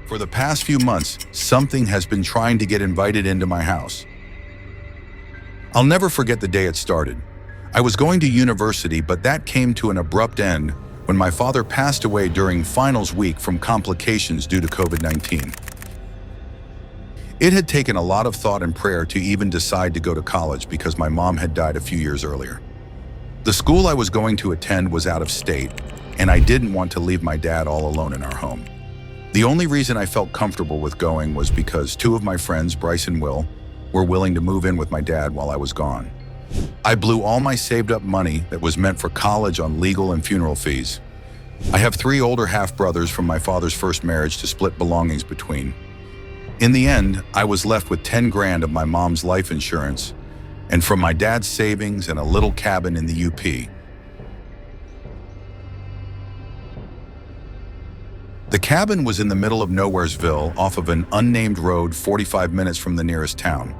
For the past few months, something has been trying to get invited into my house. I'll never forget the day it started. I was going to university, but that came to an abrupt end when my father passed away during finals week from complications due to COVID-19. It had taken a lot of thought and prayer to even decide to go to college because my mom had died a few years earlier. The school I was going to attend was out of state, and I didn't want to leave my dad all alone in our home. The only reason I felt comfortable with going was because two of my friends, Bryce and Will, were willing to move in with my dad while I was gone. I blew all my saved up money that was meant for college on legal and funeral fees. I have 3 older half-brothers from my father's first marriage to split belongings between. In the end, I was left with 10 grand of my mom's life insurance and from my dad's savings and a little cabin in the UP. The cabin was in the middle of Nowheresville off of an unnamed road 45 minutes from the nearest town.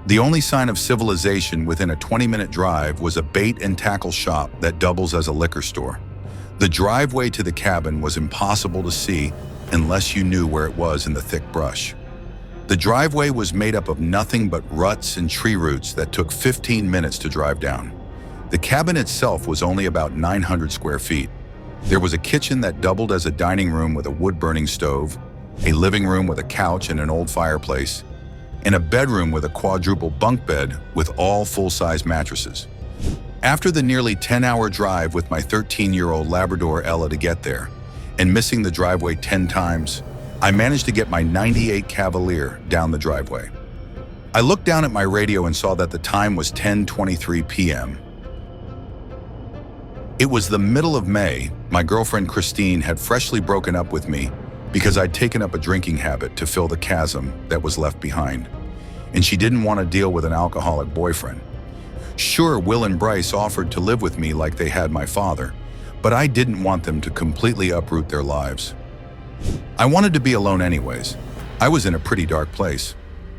The only sign of civilization within a 20-minute drive was a bait and tackle shop that doubles as a liquor store. The driveway to the cabin was impossible to see unless you knew where it was in the thick brush. The driveway was made up of nothing but ruts and tree roots that took 15 minutes to drive down. The cabin itself was only about 900 square feet. There was a kitchen that doubled as a dining room with a wood-burning stove, a living room with a couch and an old fireplace, and a bedroom with a quadruple bunk bed with all full-size mattresses. After the nearly 10-hour drive with my 13-year-old Labrador Ella to get there, and missing the driveway 10 times, I managed to get my '98 Cavalier down the driveway. I looked down at my radio and saw that the time was 10:23 p.m. It was the middle of May. My girlfriend Christine had freshly broken up with me because I'd taken up a drinking habit to fill the chasm that was left behind, and she didn't want to deal with an alcoholic boyfriend. Sure, Will and Bryce offered to live with me like they had my father, but I didn't want them to completely uproot their lives. I wanted to be alone anyways. I was in a pretty dark place.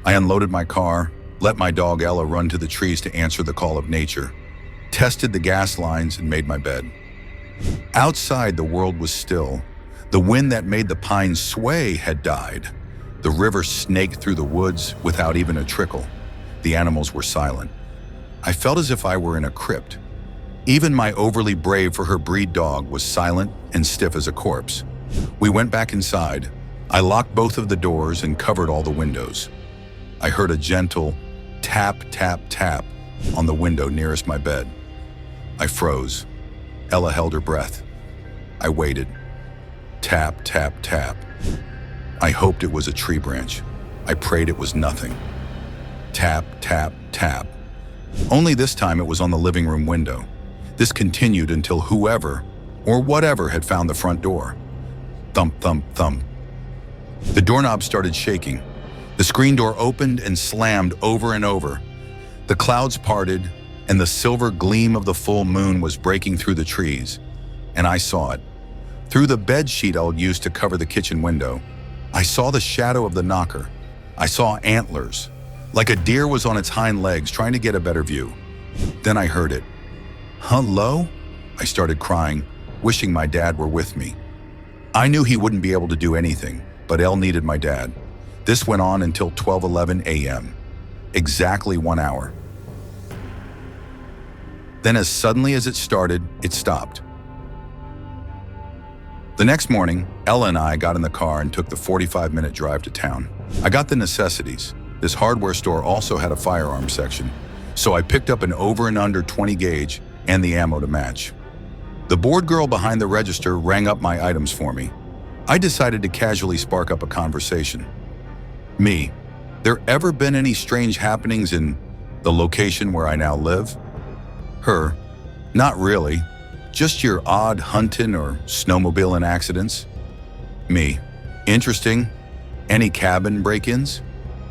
I unloaded my car, let my dog Ella run to the trees to answer the call of nature, tested the gas lines, and made my bed. Outside, the world was still. The wind that made the pines sway had died. The river snaked through the woods without even a trickle. The animals were silent. I felt as if I were in a crypt. Even my overly brave for her breed dog was silent and stiff as a corpse. We went back inside. I locked both of the doors and covered all the windows. I heard a gentle tap, tap, tap on the window nearest my bed. I froze. Ella held her breath. I waited. Tap, tap, tap. I hoped it was a tree branch. I prayed it was nothing. Tap, tap, tap. Only this time it was on the living room window. This continued until whoever or whatever had found the front door. Thump, thump, thump. The doorknob started shaking. The screen door opened and slammed over and over. The clouds parted, and the silver gleam of the full moon was breaking through the trees, and I saw it. Through the bed sheet I'd used to cover the kitchen window, I saw the shadow of the knocker. I saw antlers, like a deer was on its hind legs trying to get a better view. Then I heard it. Hello? I started crying, wishing my dad were with me. I knew he wouldn't be able to do anything, but Elle needed my dad. This went on until 12:11 a.m., exactly 1 hour. Then as suddenly as it started, it stopped. The next morning, Ella and I got in the car and took the 45-minute drive to town. I got the necessities. This hardware store also had a firearms section, so I picked up an over and under 20 gauge and the ammo to match. The bored girl behind the register rang up my items for me. I decided to casually spark up a conversation. Me, there ever been any strange happenings in the location where I now live? Her, not really. Just your odd hunting or snowmobiling accidents. Me, interesting. Any cabin break-ins?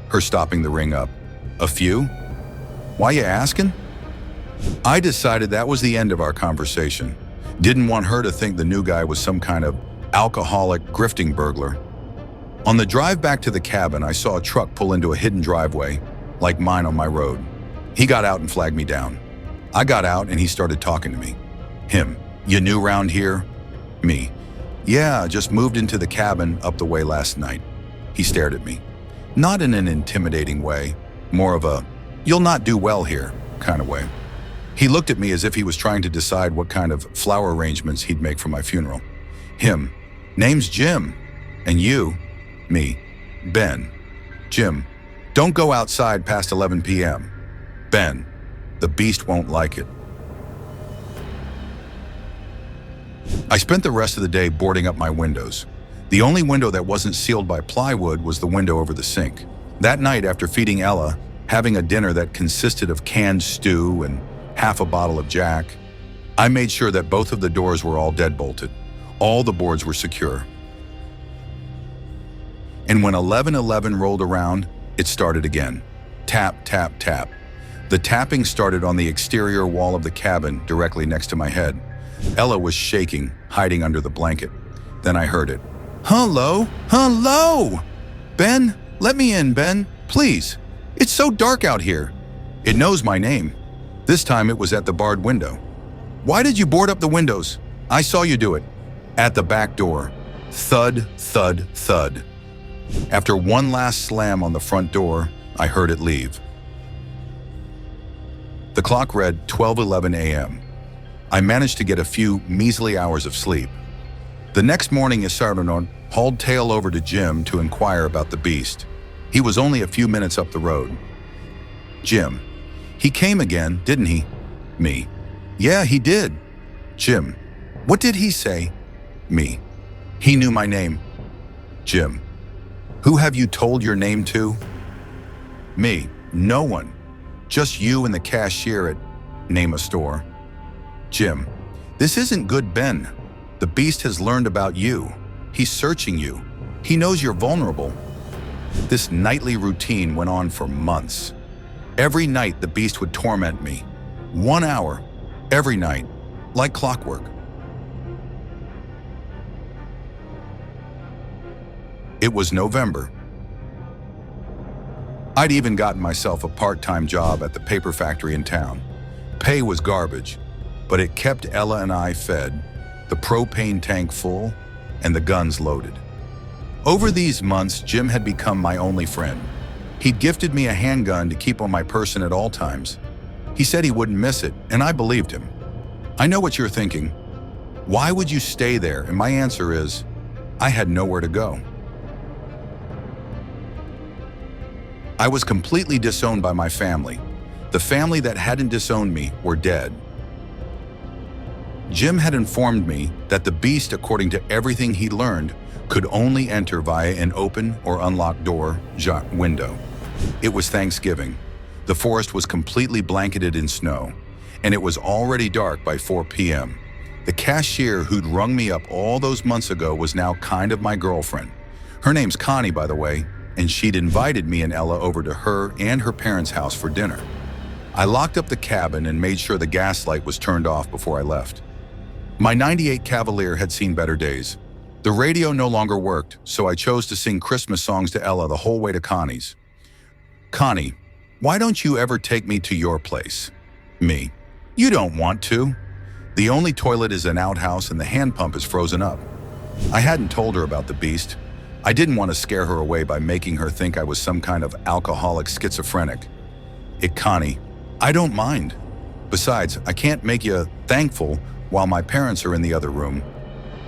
Her stopping the ring up. A few? Why you asking? I decided that was the end of our conversation. Didn't want her to think the new guy was some kind of alcoholic grifting burglar. On the drive back to the cabin, I saw a truck pull into a hidden driveway, like mine on my road. He got out and flagged me down. I got out and he started talking to me. Him, you new round here? Me, yeah, just moved into the cabin up the way last night. He stared at me. Not in an intimidating way, more of a, "You'll not do well here" kind of way. He looked at me as if he was trying to decide what kind of flower arrangements he'd make for my funeral. Him, "Name's Jim. And you?" Me, "Ben." "Jim, don't go outside past 11 p.m. Ben, the beast won't like it." I spent the rest of the day boarding up my windows. The only window that wasn't sealed by plywood was the window over the sink. That night, after feeding Ella, having a dinner that consisted of canned stew and half a bottle of Jack, I made sure that both of the doors were all deadbolted. All the boards were secure. And when 11:11 rolled around, it started again. Tap, tap, tap. The tapping started on the exterior wall of the cabin directly next to my head. Ella was shaking, hiding under the blanket. Then I heard it. "Hello? Hello? Ben? Let me in, Ben. Please. It's so dark out here." It knows my name. This time it was at the barred window. "Why did you board up the windows? I saw you do it." At the back door. Thud, thud, thud. After one last slam on the front door, I heard it leave. The clock read 12:11 a.m. I managed to get a few measly hours of sleep. The next morning, 𝐦𝐨𝐬𝐬 hauled tail over to Jim to inquire about the beast. He was only a few minutes up the road. Jim, "He came again, didn't he?" Me, "Yeah, he did." Jim, "What did he say?" Me, "He knew my name." Jim, "Who have you told your name to?" Me, "No one. Just you and the cashier at name a store." Jim, "This isn't good, Ben. The beast has learned about you. He's searching you. He knows you're vulnerable." This nightly routine went on for months. Every night the beast would torment me. 1 hour, every night, like clockwork. It was November. I'd even gotten myself a part-time job at the paper factory in town. Pay was garbage, but it kept Ella and I fed, the propane tank full, and the guns loaded. Over these months, Jim had become my only friend. He'd gifted me a handgun to keep on my person at all times. He said he wouldn't miss it, and I believed him. I know what you're thinking. Why would you stay there? And my answer is, I had nowhere to go. I was completely disowned by my family. The family that hadn't disowned me were dead. Jim had informed me that the beast, according to everything he learned, could only enter via an open or unlocked door, window. It was Thanksgiving. The forest was completely blanketed in snow, and it was already dark by 4 p.m. The cashier who'd rung me up all those months ago was now kind of my girlfriend. Her name's Connie, by the way, and she'd invited me and Ella over to her and her parents' house for dinner. I locked up the cabin and made sure the gas light was turned off before I left. My '98 Cavalier had seen better days. The radio no longer worked, so I chose to sing Christmas songs to Ella the whole way to Connie's. Connie, why don't you ever take me to your place? Me, you don't want to. The only toilet is an outhouse and the hand pump is frozen up. I hadn't told her about the beast. I didn't want to scare her away by making her think I was some kind of alcoholic schizophrenic. Connie, I don't mind. Besides, I can't make you thankful while my parents are in the other room.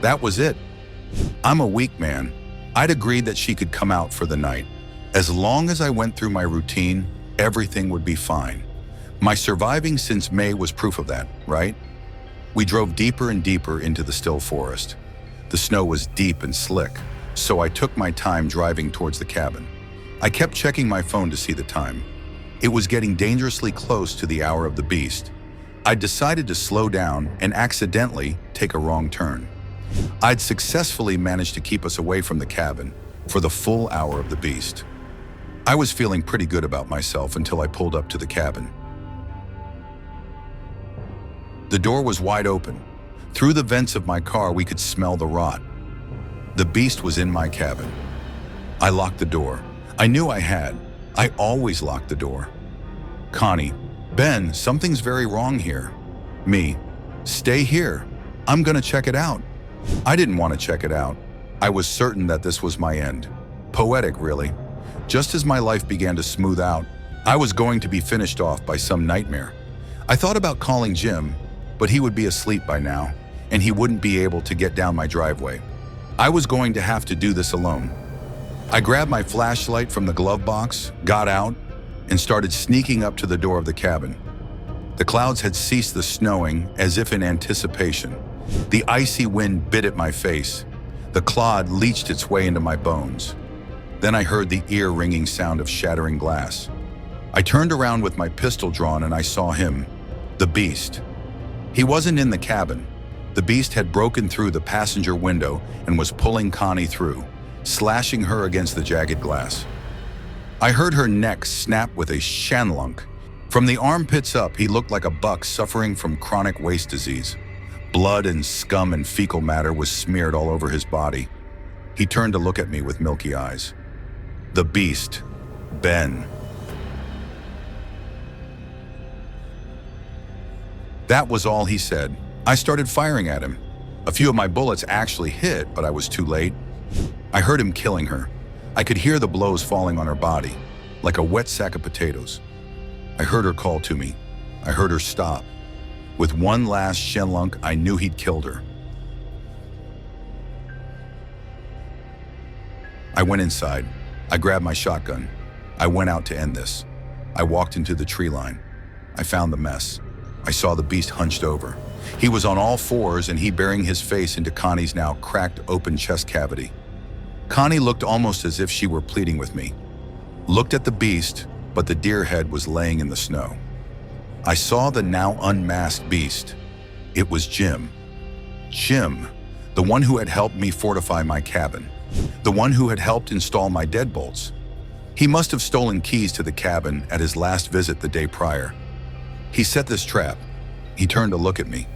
That was it. I'm a weak man. I'd agreed that she could come out for the night. As long as I went through my routine, everything would be fine. My surviving since May was proof of that, right? We drove deeper and deeper into the still forest. The snow was deep and slick, so I took my time driving towards the cabin. I kept checking my phone to see the time. It was getting dangerously close to the hour of the beast. I decided to slow down and accidentally take a wrong turn. I'd successfully managed to keep us away from the cabin for the full hour of the beast. I was feeling pretty good about myself until I pulled up to the cabin. The door was wide open. Through the vents of my car, we could smell the rot. The beast was in my cabin. I locked the door. I knew I had. I always locked the door. Connie, Ben, something's very wrong here. Me, stay here. I'm gonna check it out. I didn't want to check it out. I was certain that this was my end. Poetic, really. Just as my life began to smooth out, I was going to be finished off by some nightmare. I thought about calling Jim, but he would be asleep by now, and he wouldn't be able to get down my driveway. I was going to have to do this alone. I grabbed my flashlight from the glove box, got out, and started sneaking up to the door of the cabin. The clouds had ceased the snowing, as if in anticipation. The icy wind bit at my face. The clod leached its way into my bones. Then I heard the ear-ringing sound of shattering glass. I turned around with my pistol drawn and I saw him, the beast. He wasn't in the cabin. The beast had broken through the passenger window and was pulling Connie through, slashing her against the jagged glass. I heard her neck snap with a 𝐥𝐤𝐤𝐞. From the armpits up, he looked like a buck suffering from chronic waste disease. Blood and scum and fecal matter was smeared all over his body. He turned to look at me with milky eyes. The beast, Ben. That was all he said. I started firing at him. A few of my bullets actually hit, but I was too late. I heard him killing her. I could hear the blows falling on her body, like a wet sack of potatoes. I heard her call to me. I heard her stop. With one last 𝐥𝐤𝐤𝐞, I knew he'd killed her. I went inside. I grabbed my shotgun. I went out to end this. I walked into the tree line. I found the mess. I saw the beast hunched over. He was on all fours and he burying his face into Connie's now cracked open chest cavity. Connie looked almost as if she were pleading with me. Looked at the beast, but the deer head was laying in the snow. I saw the now unmasked beast. It was Jim. Jim, the one who had helped me fortify my cabin. The one who had helped install my deadbolts. He must have stolen keys to the cabin at his last visit the day prior. He set this trap. He turned to look at me,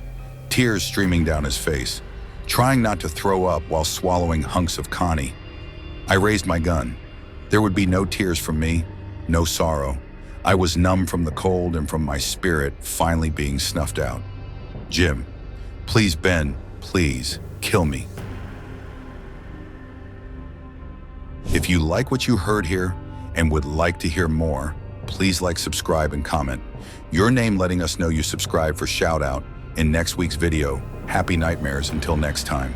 tears streaming down his face, trying not to throw up while swallowing hunks of Connie. I raised my gun. There would be no tears from me, no sorrow. I was numb from the cold and from my spirit finally being snuffed out. Jim, please, Ben, please, kill me. If you like what you heard here and would like to hear more, please like, subscribe, and comment. Your name letting us know you subscribe for shout out in next week's video. Happy nightmares until next time.